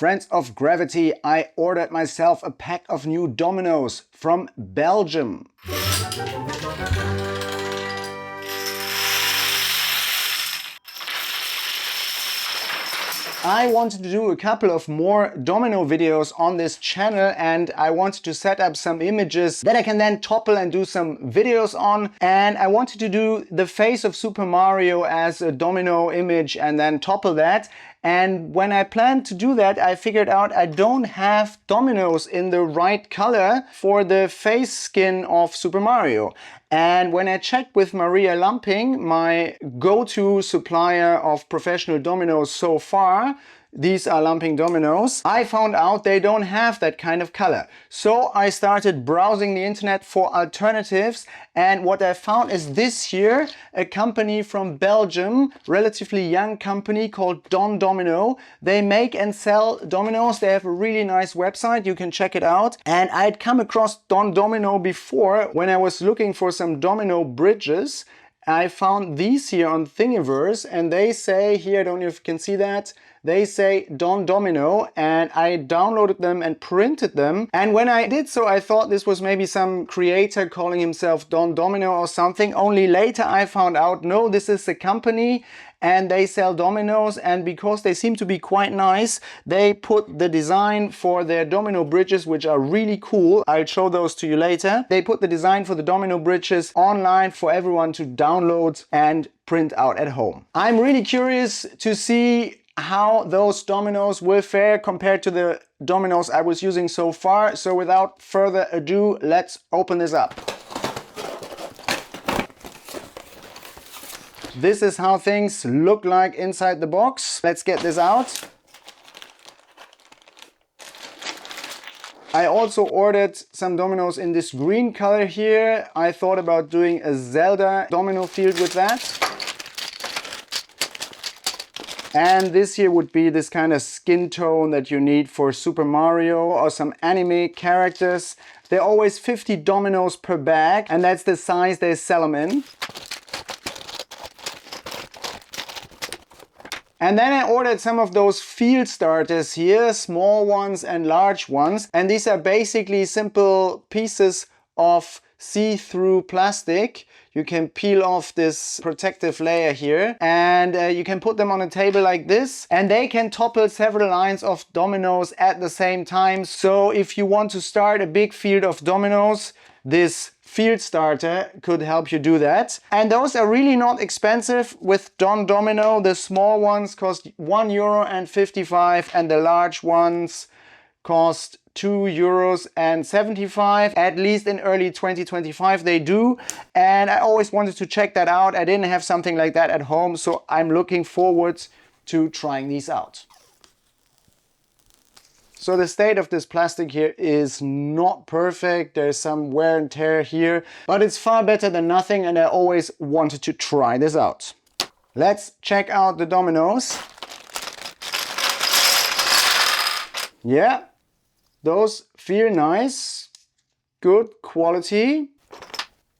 Friends of Gravity, I ordered myself a pack of new Dominoes from Belgium. I wanted to do a couple of more domino videos on this channel, and I wanted to set up some images that I can then topple and do some videos on. And I wanted to do the face of Super Mario as a domino image and then topple that. And when I planned to do that, I figured out I don't have dominoes in the right color for the face skin of Super Mario. And when I checked with Maria Lamping, my go-to supplier of professional dominoes so far, these are Lamping dominoes, I found out they don't have that kind of color. So I started browsing the internet for alternatives, and what I found is this here, a company from Belgium, relatively young company called Don Domino. They make and sell dominoes. They have a really nice website, you can check it out. And I'd come across Don Domino before when I was looking for some domino bridges. I found these here on Thingiverse, and they say here, I don't know if you can see that, they say Don Domino, and I downloaded them and printed them. And when I did so, I thought this was maybe some creator calling himself Don Domino or something. Only later I found out, no, this is a company and they sell dominoes, and because they seem to be quite nice, they put the design for their domino bridges, which are really cool. I'll show those to you later. They put the design for the domino bridges online for everyone to download and print out at home. I'm really curious to see how those dominoes will fare compared to the dominoes I was using so far. So without further ado, let's open this up. This is how things look like inside the box. Let's get this out. I also ordered some dominoes in this green color here. I thought about doing a Zelda domino field with that. And this here would be this kind of skin tone that you need for Super Mario or some anime characters. They're always 50 dominoes per bag, and that's the size they sell them in. And then I ordered some of those field starters here, small ones and large ones. And these are basically simple pieces of see-through plastic. You can peel off this protective layer here, and you can put them on a table like this, and they can topple several lines of dominoes at the same time. So if you want to start a big field of dominoes, this field starter could help you do that. And those are really not expensive with Don Domino. The small ones cost €1.55 and the large ones cost €2.75. At least in early 2025 they do. And I always wanted to check that out. I didn't have something like that at home, so I'm looking forward to trying these out. So the state of this plastic here is not perfect. There's some wear and tear here, but it's far better than nothing, and I always wanted to try this out. Let's check out the dominoes. Yeah, those feel nice, good quality.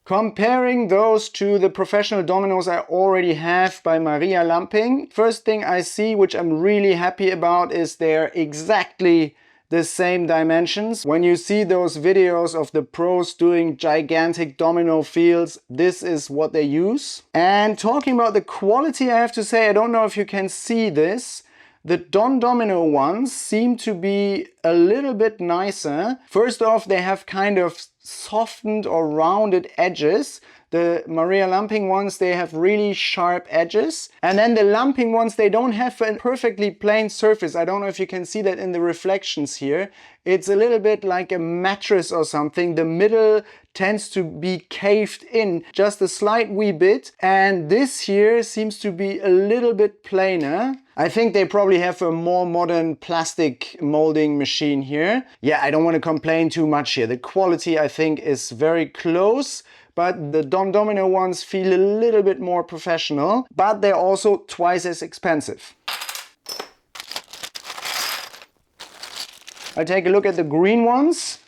Comparing those to the professional dominoes I already have by Maria Lamping, first thing I see, which I'm really happy about, is they're exactly the same dimensions. When you see those videos of the pros doing gigantic domino fields, this is what they use. And talking about the quality, I have to say, I don't know if you can see this, the Don Domino ones seem to be a little bit nicer. First off, they have kind of softened or rounded edges. The Maria Lamping ones, they have really sharp edges. And then the Lamping ones, they don't have a perfectly plain surface. I don't know if you can see that in the reflections here. It's a little bit like a mattress or something. The middle tends to be caved in just a slight wee bit. And this here seems to be a little bit plainer. I think they probably have a more modern plastic molding machine here. Yeah, I don't want to complain too much here. The quality, I think, is very close, but the Don Domino ones feel a little bit more professional, but they're also twice as expensive. I'll take a look at the green ones.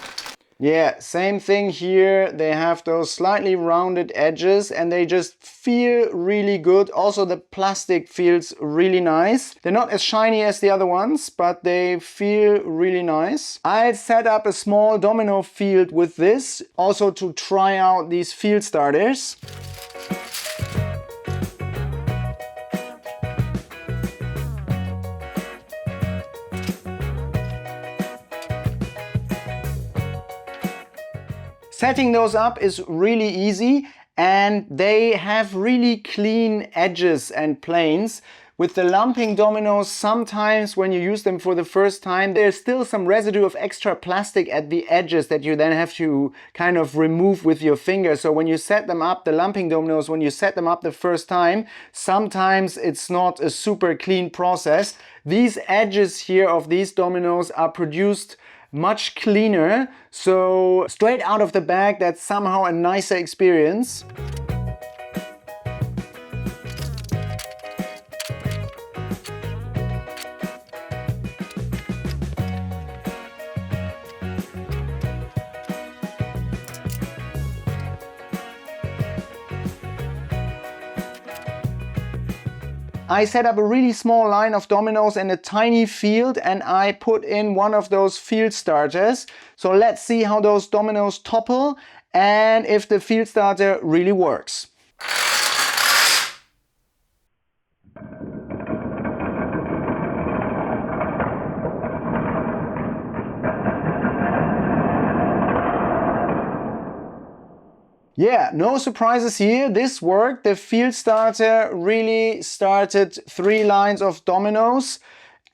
Yeah, same thing here. They have those slightly rounded edges, and they just feel really good. Also the plastic feels really nice. They're not as shiny as the other ones, but they feel really nice. I set up a small domino field with this, also to try out these field starters. Setting those up is really easy, and they have really clean edges and planes. With the lumping dominoes, sometimes when you use them for the first time, there's still some residue of extra plastic at the edges that you then have to kind of remove with your finger. So when you set them up, the lumping dominoes, when you set them up the first time, sometimes it's not a super clean process. These edges here of these dominoes are produced much cleaner, so straight out of the bag, that's somehow a nicer experience. I set up a really small line of dominoes in a tiny field, and I put in one of those field starters. So let's see how those dominoes topple and if the field starter really works. Yeah, no surprises here. This worked. The field starter really started 3 lines of dominoes.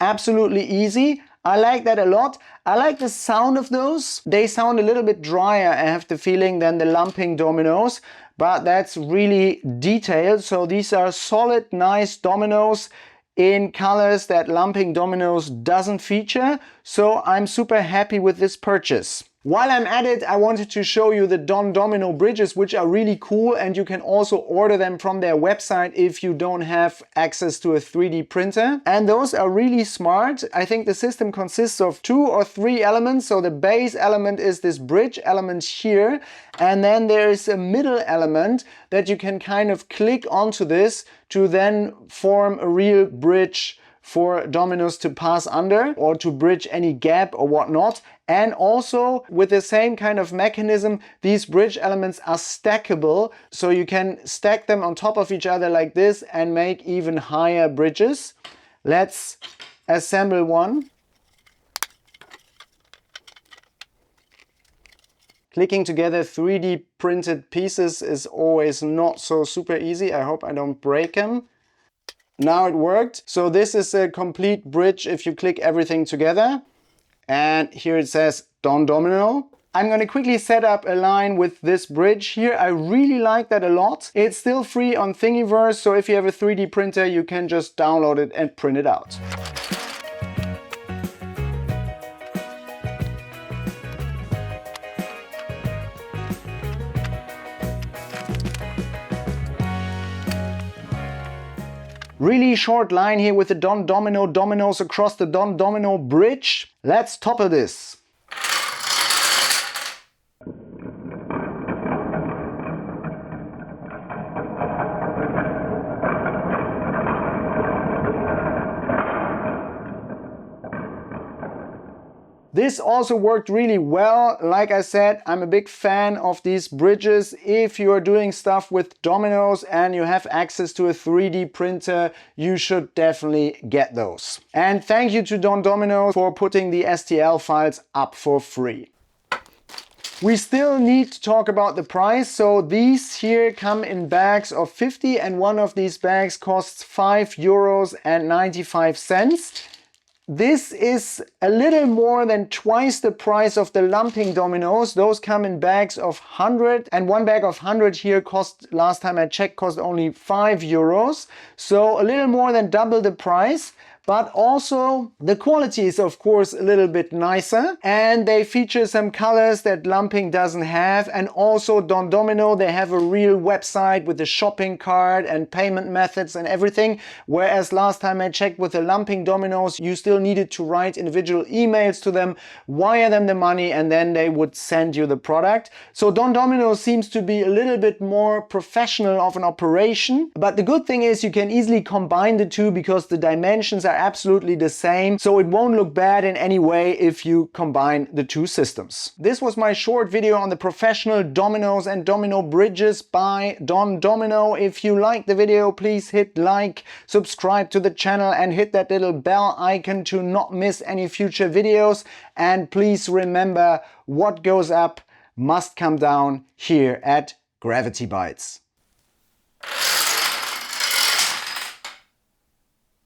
Absolutely easy. I like that a lot. I like the sound of those. They sound a little bit drier, I have the feeling, than the lumping dominoes, but that's really detailed. So these are solid, nice dominoes in colors that lumping dominoes doesn't feature. So I'm super happy with this purchase. While I'm at it, I wanted to show you the Don Domino bridges, which are really cool, and you can also order them from their website if you don't have access to a 3D printer. And those are really smart. I think the system consists of 2 or 3 elements. So the base element is this bridge element here, and then there is a middle element that you can kind of click onto this to then form a real bridge for dominoes to pass under, or to bridge any gap or whatnot. And also with the same kind of mechanism, these bridge elements are stackable, so you can stack them on top of each other like this and make even higher bridges. Let's assemble one. Clicking together 3D printed pieces is always not so super easy. I hope I don't break them. Now it worked. So this is a complete bridge if you click everything together. And here it says Don Domino. I'm going to quickly set up a line with this bridge here. I really like that a lot. It's still free on Thingiverse, so if you have a 3D printer, you can just download it and print it out. Really short line here with the Don Domino dominoes across the Don Domino bridge. Let's topple this. This also worked really well. Like I said, I'm a big fan of these bridges. If you are doing stuff with dominoes and you have access to a 3D printer, you should definitely get those. And thank you to Don Domino for putting the STL files up for free. We still need to talk about the price. So these here come in bags of 50, and one of these bags costs €5.95. This is a little more than twice the price of the lumping dominoes. Those come in bags of 100, and one bag of 100 here cost, last time I checked, cost only €5. So a little more than double the price. but also the quality is of course a little bit nicer, and they feature some colors that lumping doesn't have. And also Don Domino, they have a real website with the shopping cart and payment methods and everything, whereas last time I checked with the lumping Dominoes, you still needed to write individual emails to them, wire them the money, and then they would send you the product. So Don Domino seems to be a little bit more professional of an operation, but the good thing is you can easily combine the two because the dimensions are absolutely the same, so it won't look bad in any way if you combine the two systems. This was my short video on the professional dominoes and domino bridges by Don Domino. If you like the video, please hit like, subscribe to the channel and hit that little bell icon to not miss any future videos. And please remember, what goes up must come down here at Gravity Bites.